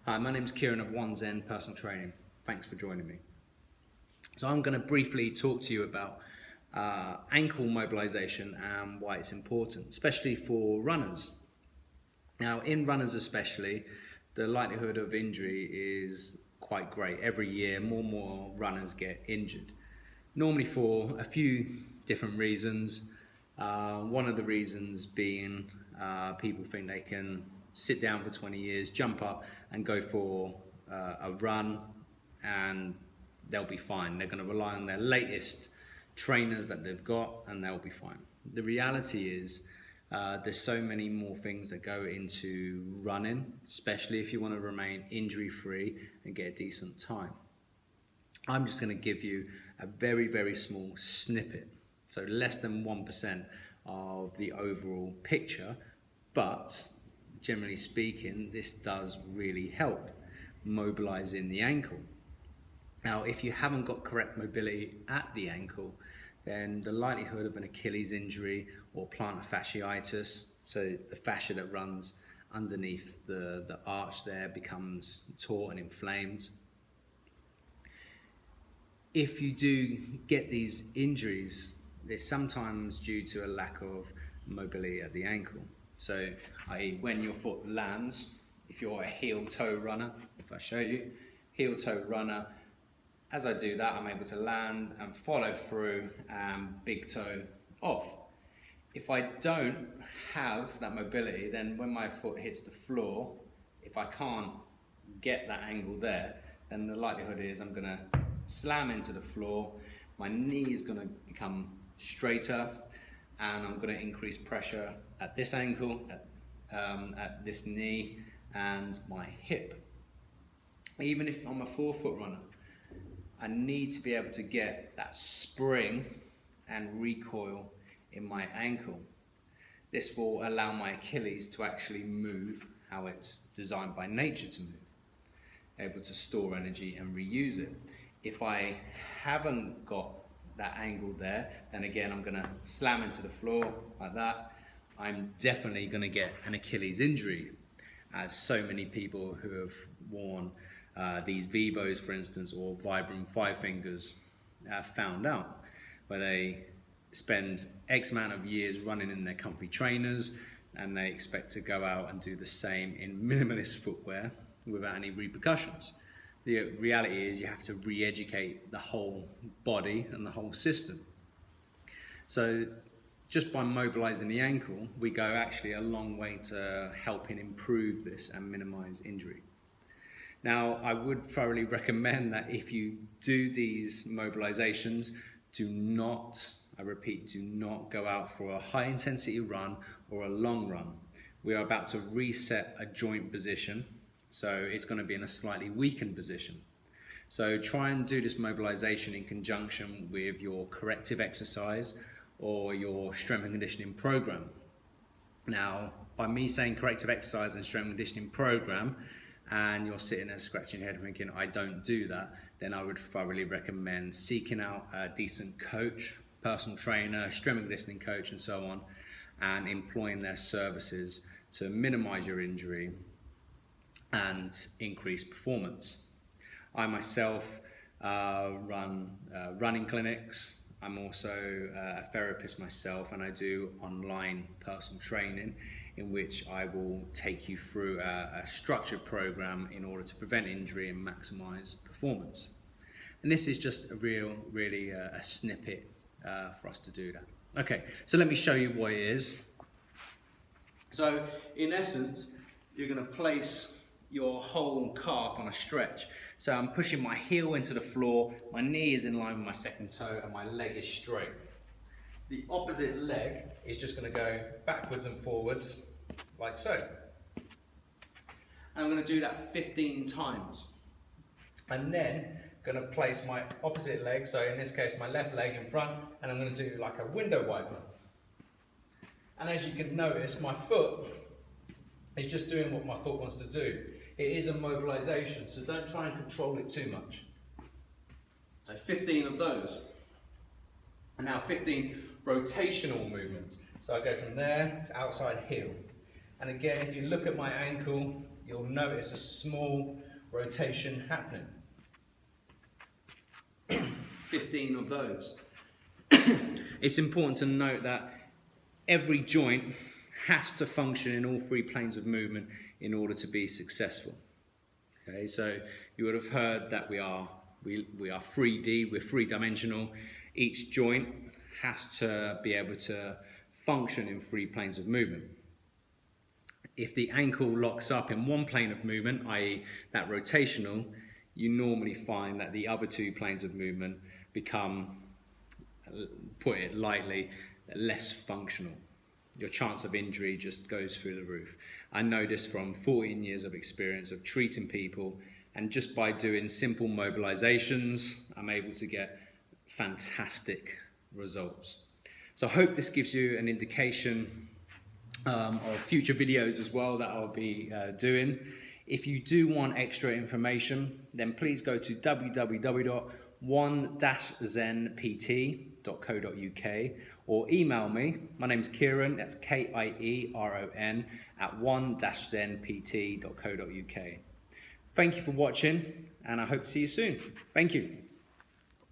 Hi, my name is Kieran of One Zen Personal Training. Thanks for joining me. So I'm going to briefly talk to you about ankle mobilisation and why it's important, especially for runners. Now, in runners especially, the likelihood of injury is quite great. Every year, more and more runners get injured. Normally for a few different reasons. One of the reasons being people think they can sit down for 20 years, jump up and go for a run and they'll be fine. They're going to rely on their latest trainers that they've got and they'll be fine. The reality is there's so many more things that go into running, especially if you want to remain injury free and get a decent time. I'm just going to give you a very, very small snippet, so less than 1% of the overall picture, but generally speaking, this does really help mobilizing the ankle. Now, if you haven't got correct mobility at the ankle, then the likelihood of an Achilles injury or plantar fasciitis, so the fascia that runs underneath the arch there, becomes taut and inflamed. If you do get these injuries, it's sometimes due to a lack of mobility at the ankle. So, i.e., when your foot lands, if you're a heel-toe runner, if I show you, heel-toe runner, as I do that, I'm able to land and follow through and big toe off. If I don't have that mobility, then when my foot hits the floor, if I can't get that angle there, then the likelihood is I'm going to slam into the floor, my knee is going to become straighter, and I'm going to increase pressure at this ankle, at this knee, and my hip. Even if I'm a forefoot runner, I need to be able to get that spring and recoil in my ankle. This will allow my Achilles to actually move how it's designed by nature to move, able to store energy and reuse it. If I haven't got that angle there, then again I'm going to slam into the floor like that. I'm definitely going to get an Achilles injury, as so many people who have worn these Vivos, for instance, or Vibram 5 fingers found out, where they spend X amount of years running in their comfy trainers and they expect to go out and do the same in minimalist footwear without any repercussions. The reality is you have to re-educate the whole body and the whole system. So just by mobilizing the ankle, we go actually a long way to helping improve this and minimize injury. Now, I would thoroughly recommend that if you do these mobilizations, do not, I repeat, do not go out for a high intensity run or a long run. We are about to reset a joint position, so it's going to be in a slightly weakened position. So try and do this mobilization in conjunction with your corrective exercise or your strength and conditioning program. Now, by me saying corrective exercise and strength and conditioning program, and you're sitting there scratching your head thinking, I don't do that, then I would thoroughly recommend seeking out a decent coach, personal trainer, strength and conditioning coach, and so on, and employing their services to minimize your injury and increase performance. I myself run running clinics. I'm also a therapist myself, and I do online personal training in which I will take you through a structured program in order to prevent injury and maximize performance. And this is just really a snippet for us to do that. Okay, so let me show you what it is. So in essence, you're going to place your whole calf on a stretch. So I'm pushing my heel into the floor, my knee is in line with my second toe, and my leg is straight. The opposite leg is just going to go backwards and forwards, like so. And I'm going to do that 15 times. And then I'm going to place my opposite leg, so in this case my left leg in front, and I'm going to do like a window wiper. And as you can notice, my foot is just doing what my foot wants to do. It is a mobilization, so don't try and control it too much. So 15 of those. And now 15 rotational movements. So I go from there to outside heel. And again, if you look at my ankle, you'll notice a small rotation happening. 15 of those. It's important to note that every joint has to function in all three planes of movement in order to be successful. Okay, so you would have heard that we are 3D, we're three-dimensional. Each joint has to be able to function in three planes of movement. If the ankle locks up in one plane of movement, i.e. that rotational, you normally find that the other two planes of movement become, put it lightly, less functional. Your chance of injury just goes through the roof. I know this from 14 years of experience of treating people, and just by doing simple mobilizations, I'm able to get fantastic results. So I hope this gives you an indication of future videos as well that I'll be doing. If you do want extra information, then please go to www.one-zenpt.co.uk or email me. My name's Kieran, that's Kieron, at one-zenpt.co.uk. Thank you for watching, and I hope to see you soon. Thank you.